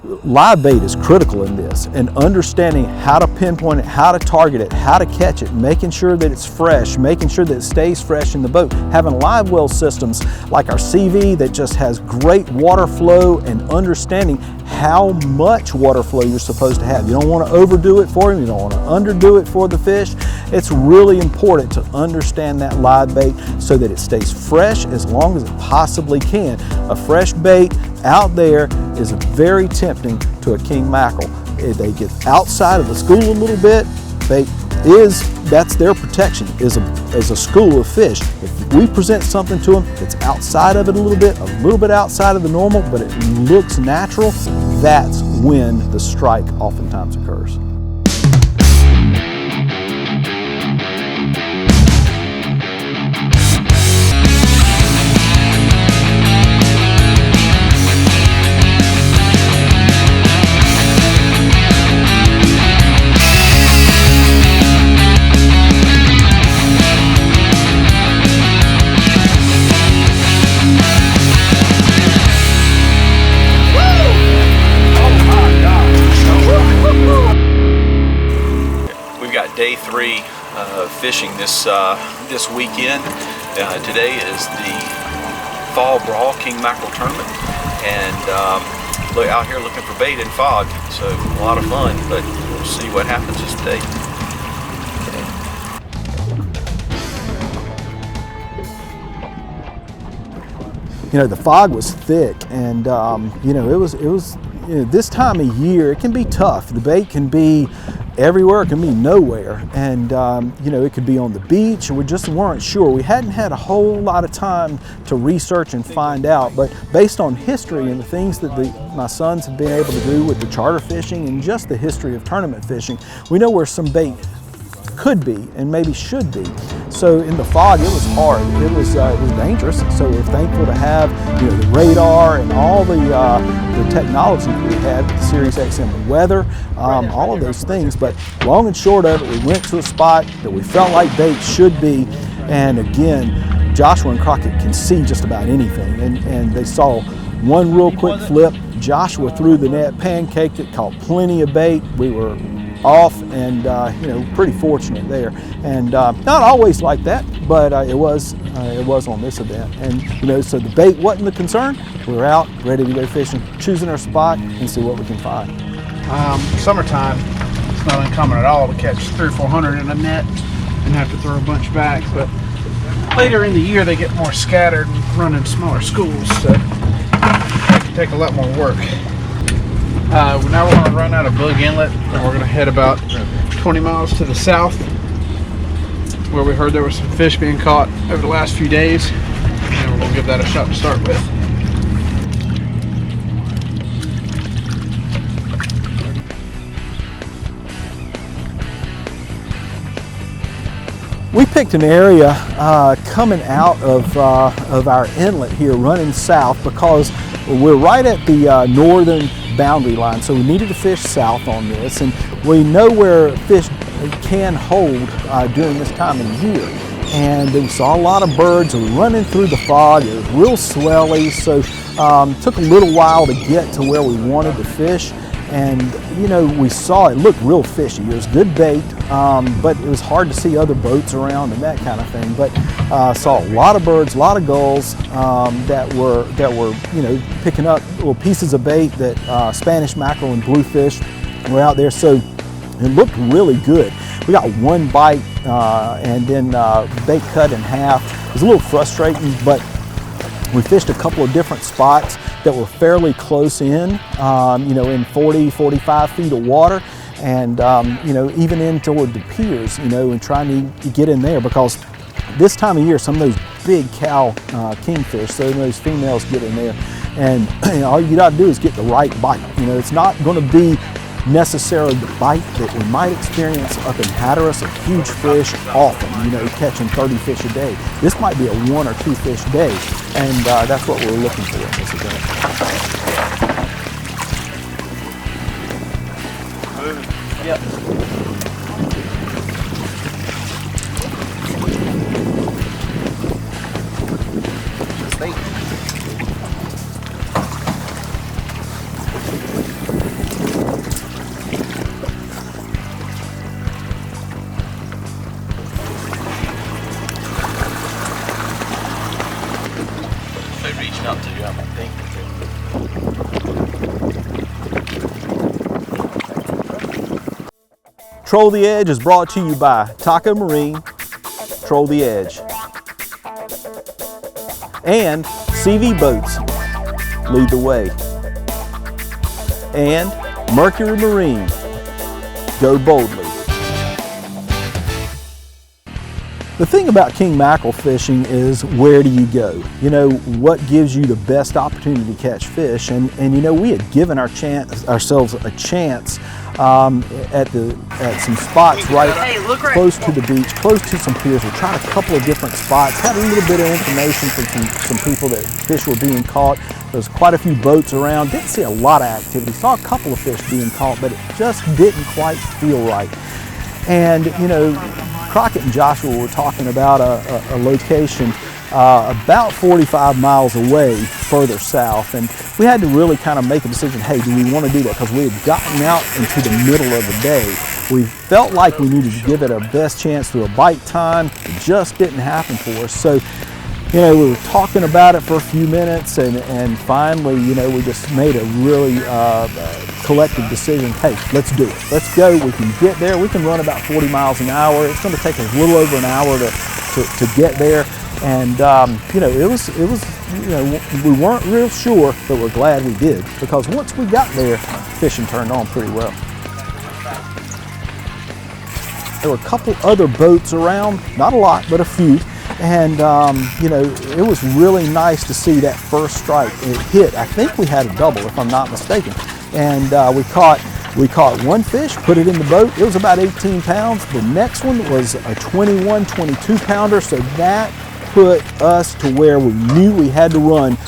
live bait is critical in this, and understanding how to pinpoint it, how to target it, how to catch it, making sure that it's fresh, making sure that it stays fresh in the boat. Having live well systems like our CV that just has great water flow, and understanding how much water flow you're supposed to have. You don't want to overdo it for them, you don't want to underdo it for the fish. It's really important to understand that live bait so that it stays fresh as long as it possibly can. A fresh bait out there is very tempting to a king mackerel. If they get outside of the school a little bit, that's their protection, is a school of fish. If we present something to them that's outside of it a little bit outside of the normal, but it looks natural, that's when the strike oftentimes occurs. Day 3 of fishing this weekend. Today is the fall Brawl King Mackerel tournament, and out here looking for bait in fog. So a lot of fun, but we'll see what happens this day. You know, the fog was thick, and you know, it was this time of year it can be tough. The bait can be everywhere, it can be nowhere, and you know, it could be on the beach, and we just weren't sure. We hadn't had a whole lot of time to research and find out, but based on history and the things that my sons have been able to do with the charter fishing and just the history of tournament fishing, we know where some bait could be and maybe should be. So in the fog, it was hard. It was dangerous. So we're thankful to have, you know, the radar and all the technology that we had with the Sirius XM weather, all of those things. But long and short of it, we went to a spot that we felt like bait should be. And again, Joshua and Crockett can see just about anything. And they saw one real quick flip. Joshua threw the net, pancaked it, caught plenty of bait. We were off, and you know, pretty fortunate there, and not always like that, but it was on this event. And you know, so the bait wasn't the concern. We were out ready to go fishing, choosing our spot and see what we can find. Summertime, it's not uncommon at all to catch 300 or 400 in a net and have to throw a bunch back, but later in the year they get more scattered and run in smaller schools, so it can take a lot more work. Now we're going to run out of Bug Inlet, and we're going to head about 20 miles to the south, where we heard there were some fish being caught over the last few days, and we're going to give that a shot to start with. We picked an area coming out of our inlet here, running south, because we're right at the northern boundary line, so we needed to fish south on this, and we know where fish can hold during this time of year. And we saw a lot of birds running through the fog. It was real swelly, so took a little while to get to where we wanted to fish. And you know, we saw it looked real fishy. It was good bait, but it was hard to see other boats around and that kind of thing. But saw a lot of birds, a lot of gulls that were you know, picking up little pieces of bait that Spanish mackerel and bluefish were out there. So it looked really good. We got one bite and then bait cut in half. It was a little frustrating, but we fished a couple of different spots that were fairly close in, you know, in 40, 45 feet of water, and you know, even in toward the piers, you know, and trying to get in there, because this time of year, some of those big cow kingfish, so those females get in there, and you know, all you got to do is get the right bite. You know, it's not going to be necessarily the bite that we might experience up in Hatteras, a huge fish often, you know, catching 30 fish a day. This might be a 1 or 2 fish day, and that's what we're looking for in this event. Yep. Troll the Edge is brought to you by Taco Marine, Troll the Edge, and CV Boats, lead the way, and Mercury Marine, go boldly. The thing about king mackerel fishing is, where do you go? You know, what gives you the best opportunity to catch fish? And you know, we had given ourselves a chance at some spots right close to the beach, close to some piers. We tried a couple of different spots, had a little bit of information from some people that fish were being caught. There's quite a few boats around. Didn't see a lot of activity. Saw a couple of fish being caught, but it just didn't quite feel right. And you know, Crockett and Joshua were talking about a location about 45 miles away further south, and we had to really kind of make a decision, hey, do we want to do that? Because we had gotten out into the middle of the day. We felt like we needed to give it our best chance through a bite time. It just didn't happen for us. So, you know, we were talking about it for a few minutes, and finally, you know, we just made a really collective decision. Hey, let's do it. Let's go. We can get there. We can run about 40 miles an hour. It's going to take us a little over an hour to get there. And you know, it was you know, we weren't real sure, but we're glad we did, because once we got there, fishing turned on pretty well. There were a couple other boats around, not a lot, but a few. And you know, it was really nice to see that first strike. It hit. I think we had a double, if I'm not mistaken. And we caught one fish, put it in the boat. It was about 18 pounds. The next one was a 21, 22 pounder. So that put us to where we knew we had to run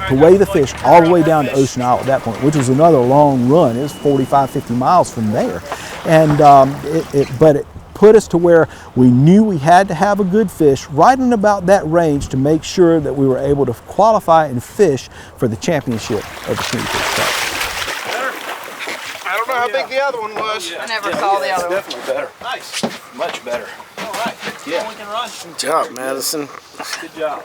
to weigh the fish all the way down to Ocean Isle at that point, which was another long run. It was 45, 50 miles from there. And but it put us to where we knew we had to have a good fish right in about that range to make sure that we were able to qualify and fish for the championship of the Kingfish Cup. I don't know how big the other one was. I never saw the other one. Definitely better. Nice. Much better. All right. Yeah. We can run. Good job, Madison. Good job.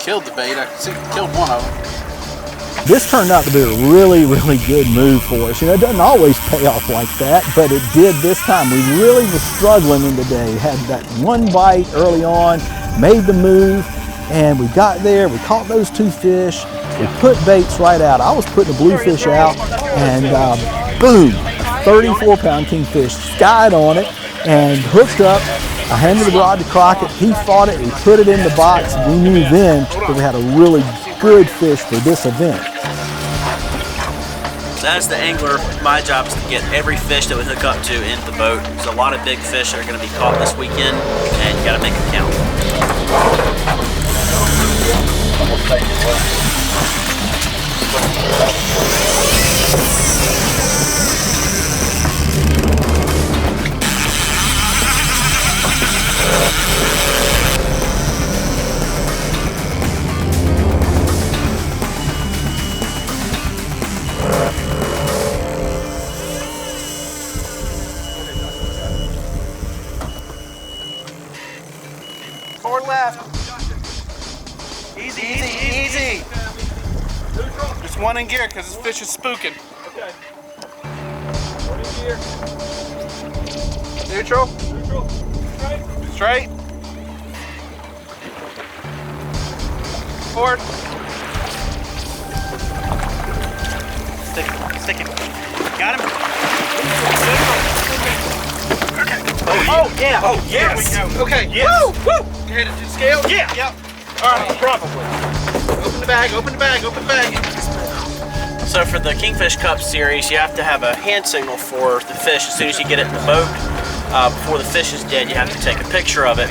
Killed the bait. I killed one of them. This turned out to be a really, really good move for us. You know, it doesn't always pay off like that, but it did this time. We really were struggling in the day. Had that one bite early on, made the move, and we got there. We caught those two fish. We put baits right out. I was putting a bluefish out, and boom, a 34-pound kingfish skied on it and hooked up. I handed the rod to Crockett. He fought it. We put it in the box. We knew then that we had a really good fish for this event. As the angler, my job is to get every fish that we hook up to into the boat. There's a lot of big fish that are going to be caught this weekend, and you got to make them count. Forward left. Easy, easy, easy. Just one in gear because this fish is spooking. Okay. One in gear. Neutral. Neutral. Straight. Straight. Forward. Stick it. Stick it. Got him? Okay. Oh, yeah. Oh, yes. There we go. Okay. Yes. Woo! Woo! You hit it to scale? Yeah. Yep. All right. Probably. Open the bag. Open the bag. Open the bag. So for the Kingfish Cup series, you have to have a hand signal for the fish as soon as you get it in the boat. Before the fish is dead, you have to take a picture of it.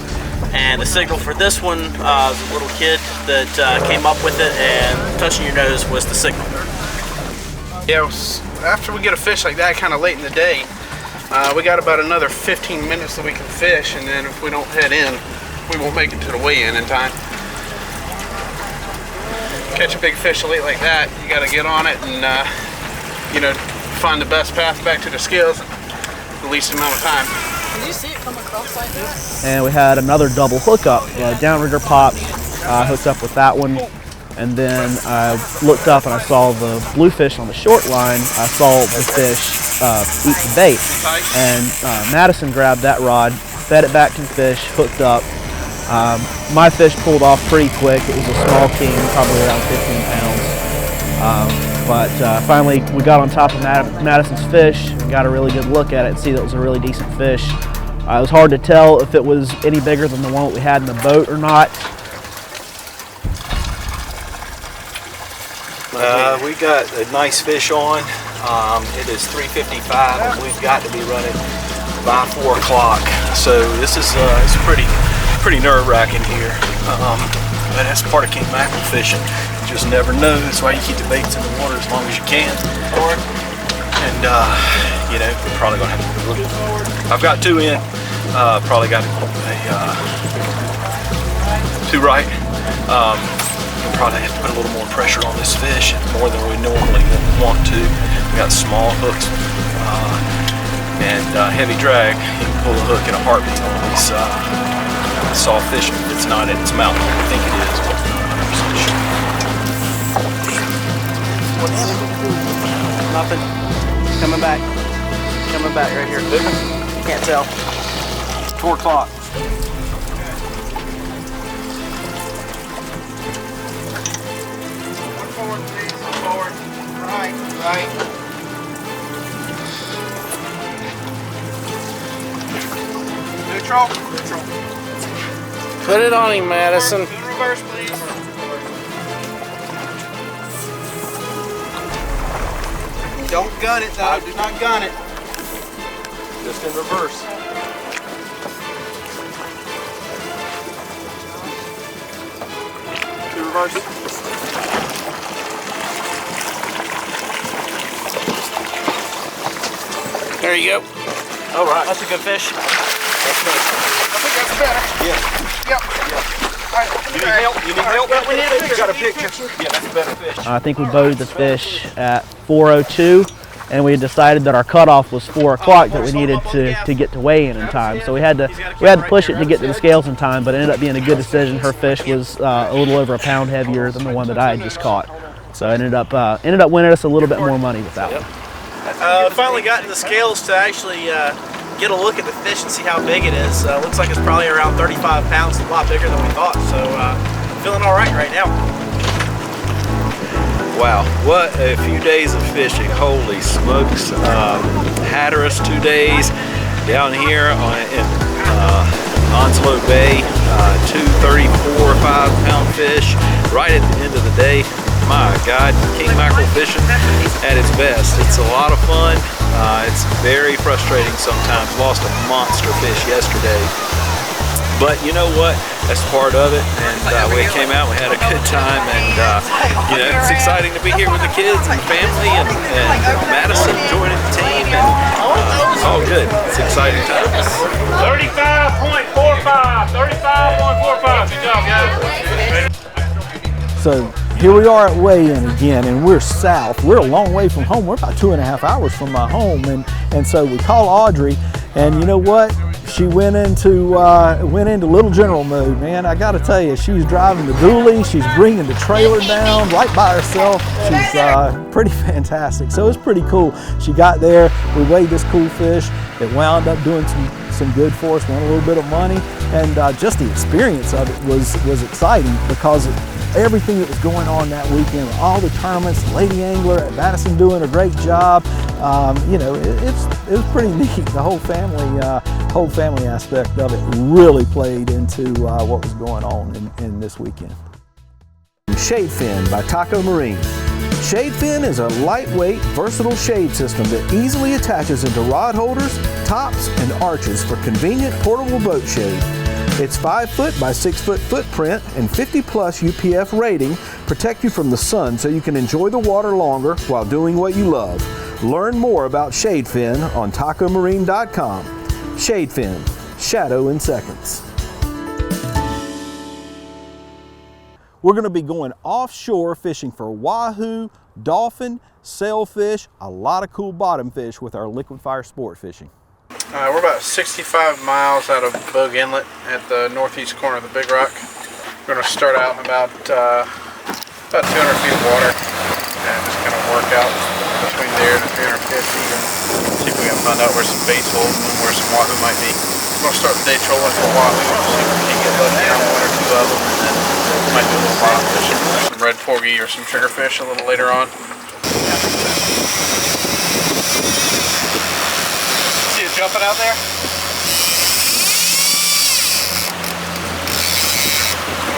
And the signal for this one, the little kid that came up with it, and touching your nose was the signal. Yeah, after we get a fish like that kind of late in the day, we got about another 15 minutes that we can fish, and then if we don't head in, we won't make it to the weigh-in in time. Catch a big fish late like that, you got to get on it and you know, find the best path back to the scales in the least amount of time. Did you see it come across like this? And we had another double hookup, downrigger pop, hooked up with that one. And then I looked up and I saw the bluefish on the short line. I saw the fish eat the bait. And Madison grabbed that rod, fed it back to the fish, hooked up. My fish pulled off pretty quick. It was a small king, probably around 15 pounds. But finally we got on top of Madison's fish and got a really good look at it and see that it was a really decent fish. It was hard to tell if it was any bigger than the one that we had in the boat or not. We got a nice fish on. It is 3:55 and we've got to be running by 4 o'clock. So this is it's pretty nerve-wracking here. But that's part of king mackerel fishing. You just never know. That's why you keep the baits in the water as long as you can. And you know, we're probably gonna have to look. I've got 2 in. Probably got a 2 right. We'll probably have to put a little more pressure on this fish, more than we normally want to. We got small hooks and heavy drag. You can pull a hook in a heartbeat on these soft fish if it's not in its mouth. I think it is, but Nothing. Coming back. Coming back right here. Can't tell. 4 o'clock. Forward, please. Forward. Right. Neutral. Put it on him, Madison. Reverse, please. Don't gun it, though. Do not gun it. Just in reverse. Reverse. There you go. All right. That's a good fish. I think that's better. Yeah. Yep. All right, You need help? You need help? We need a picture. Got a picture? Yeah, that's a better fish. I think we boated the fish at 4:02, and we decided that our cutoff was 4 o'clock, that we needed to get to weigh-in time. So we had to push it to get to the scales in time, but it ended up being a good decision. Her fish was a little over a pound heavier than the one that I had just caught. So it ended up winning us a little bit more money with that one. Finally got to the scales to actually get a look at the fish and see how big it is. Looks like it's probably around 35 pounds, a lot bigger than we thought. So feeling all right now. Wow, what a few days of fishing. Holy smokes. Hatteras 2 days down here in Onslow Bay. 2 34 or 5 pound fish right at the end of the day. My God, king mackerel fishing at its best. It's a lot of fun. It's very frustrating sometimes. Lost a monster fish yesterday. But you know what? That's part of it. And we came out, we had a good time, and you know, it's exciting to be here with the kids and family, and Madison joining the team, and it's all good. It's exciting times. 35.45, 35.45. Good job, guys. So here we are at weigh-in again, and we're south. We're a long way from home. We're about 2.5 hours from my home, and so we call Audrey, and you know what? She went into little general mode, man. I got to tell you, she's driving the dually. She's bringing the trailer down right by herself. She's pretty fantastic. So it's pretty cool. She got there. We weighed this cool fish. It wound up doing some good for us. Won a little bit of money, and just the experience of it was exciting because everything that was going on that weekend, all the tournaments, Lady Angler at Madison doing a great job. You know, it was pretty neat. The whole family aspect of it really played into what was going on in this weekend. Shade Fin by Taco Marine. Shade Fin is a lightweight, versatile shade system that easily attaches into rod holders, tops, and arches for convenient portable boat shade. Its 5-foot by 6-foot footprint and 50+ UPF rating protect you from the sun so you can enjoy the water longer while doing what you love. Learn more about Shade Fin on tacomarine.com. Shade Fin, shadow in seconds. We're going to be going offshore fishing for wahoo, dolphin, sailfish, a lot of cool bottom fish with our liquid fire sport fishing. We're about 65 miles out of Bogue Inlet at the northeast corner of the Big Rock. We're going to start out in about about 200 feet of water, and just kind of work out between there and 350 and see if we can find out where some bait's holding and where some wahoo might be. We're going to start the day trolling for wahoo, see if we can get lucky on one or two of them, and then we might do a little bottom fishing, some red porgy or some triggerfish a little later on. See it jumping out there?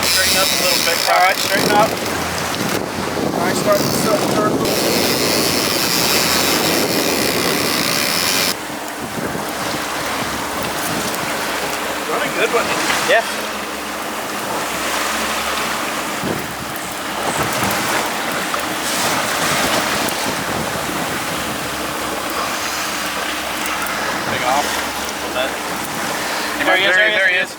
Straighten up a little bit. All right, straighten up. All right, start the circle. Running good, wasn't it? Yeah. Take off a little bit. There he is.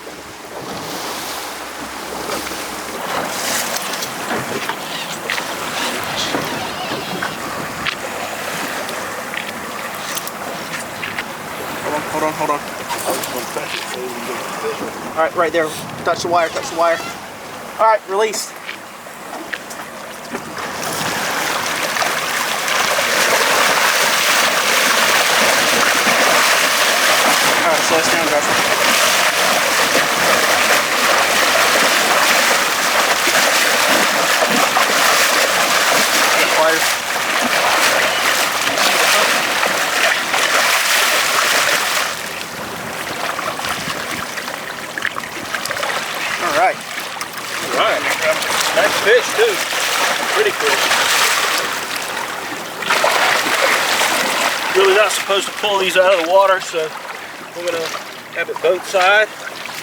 Hold on. I was going to touch it so we can get the fish. All right, right there. Touch the wire, touch the wire. All right, release. All right, slow us down, guys. Wires. Alright. Nice fish too. Pretty fish. Really not supposed to pull these out of the water, so we're gonna have it boat side.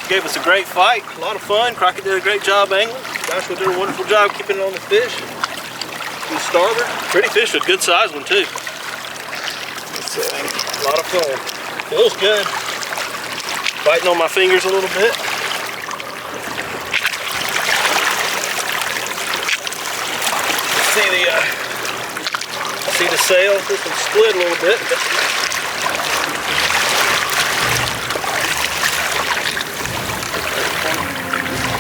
Gave us a great fight, a lot of fun. Crockett did a great job angling. Joshua did a wonderful job keeping it on the fish. We starboard. Pretty fish, a good size one too. A lot of fun. Feels good. Biting on my fingers a little bit. See the sail, this one split a little bit.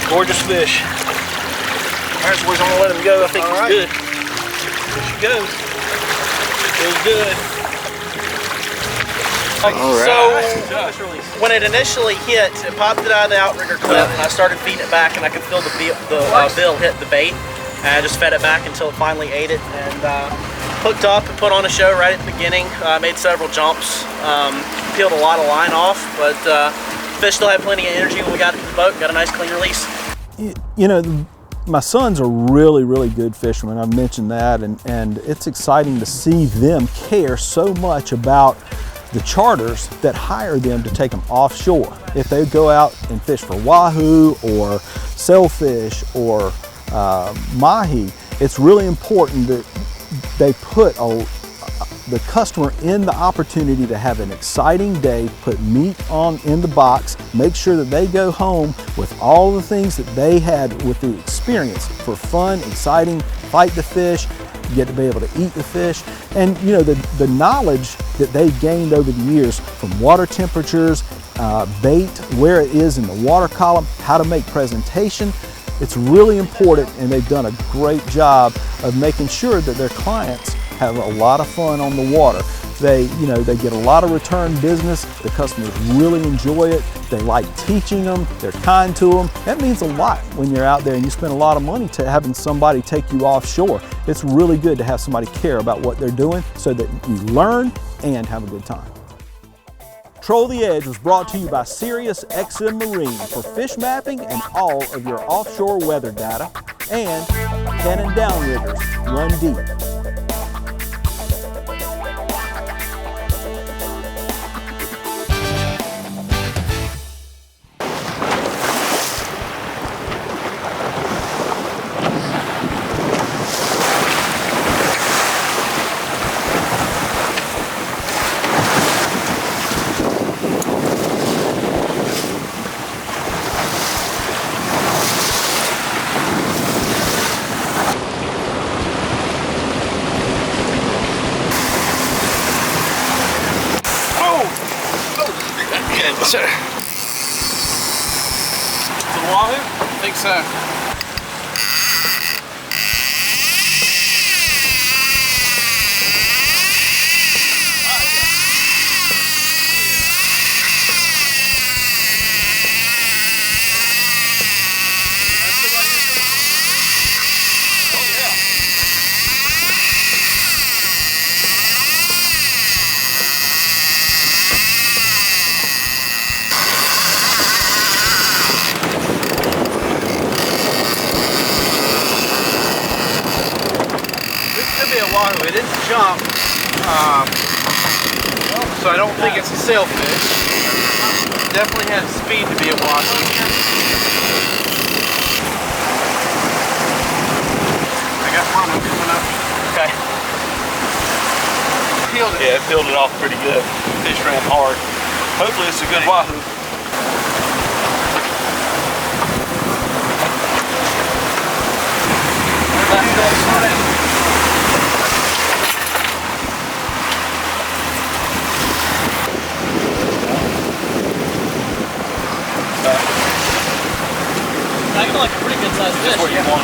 Gorgeous fish. All right, so we're gonna let him go. I think he's good. There she goes. Feels good. So when it initially hit, it popped it out of the outrigger clip, and I started feeding it back, and I could feel the bill hit the bait. And I just fed it back until it finally ate it, and hooked up and put on a show right at the beginning. Made several jumps, peeled a lot of line off, but fish still had plenty of energy when we got it to the boat. Got a nice clean release. You know, my sons are really good fishermen. I've mentioned that, and it's exciting to see them care so much about the charters that hire them to take them offshore. If they go out and fish for wahoo or sailfish or mahi, it's really important that they put the customer in the opportunity to have an exciting day, put meat in the box, make sure that they go home with all the things that they had with the experience for fun, exciting, fight the fish, get to be able to eat the fish, and you know the knowledge that they gained over the years from water temperatures, bait, where it is in the water column, how to make presentation. It's really important, and they've done a great job of making sure that their clients have a lot of fun on the water. They get a lot of return business. The customers really enjoy it. They like teaching them. They're kind to them. That means a lot when you're out there and you spend a lot of money to having somebody take you offshore. It's really good to have somebody care about what they're doing so that you learn and have a good time. Troll the Edge was brought to you by Sirius XM Marine for fish mapping and all of your offshore weather data, and Cannon Downriggers, run deep. Sir. The wahoo? I think so. it didn't jump, so I don't think it's a sailfish. Definitely has speed to be a wahoo. I got mama coming up. Okay. Peeled it. Yeah, it peeled it off pretty good. Fish ran hard. Hopefully it's a good wahoo. Acting like a pretty good sized fish. That's what you want.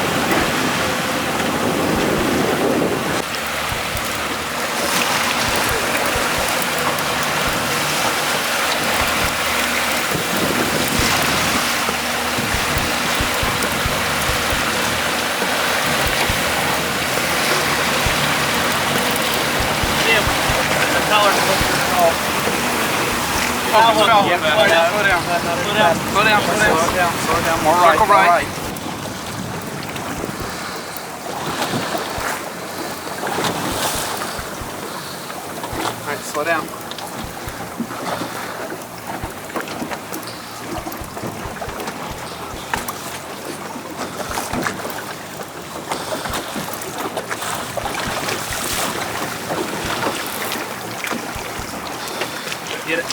Slow down. More right. Circle right. All right, slow down. Get it.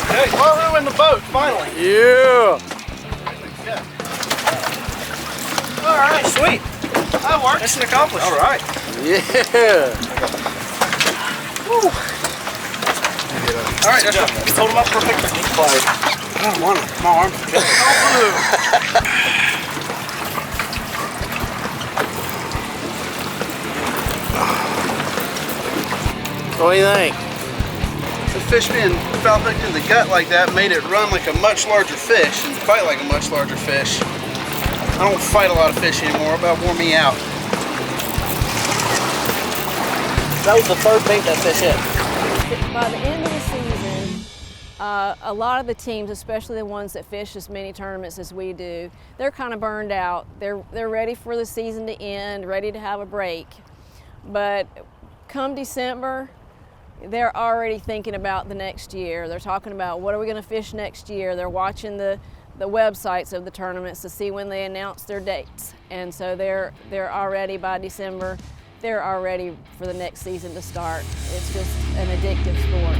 Hey, wahoo in the boat, finally. Yeah. All right, sweet. That works. Mission accomplished. All right. Yeah. Woo. All right, that's Hold them up for a picture. I don't want it. My arm. What do you think? The fish being foul hooked in the gut like that made it run like a much larger fish and fight like a much larger fish. I don't fight a lot of fish anymore. About wore me out. That was the third bait that fish hit. By the end of the season, a lot of the teams, especially the ones that fish as many tournaments as we do, they're kind of burned out. They're ready for the season to end, ready to have a break. But come December, they're already thinking about the next year. They're talking about what are we going to fish next year. They're watching the websites of the tournaments to see when they announce their dates. And so they're already, by December, they're all ready for the next season to start. It's just an addictive sport.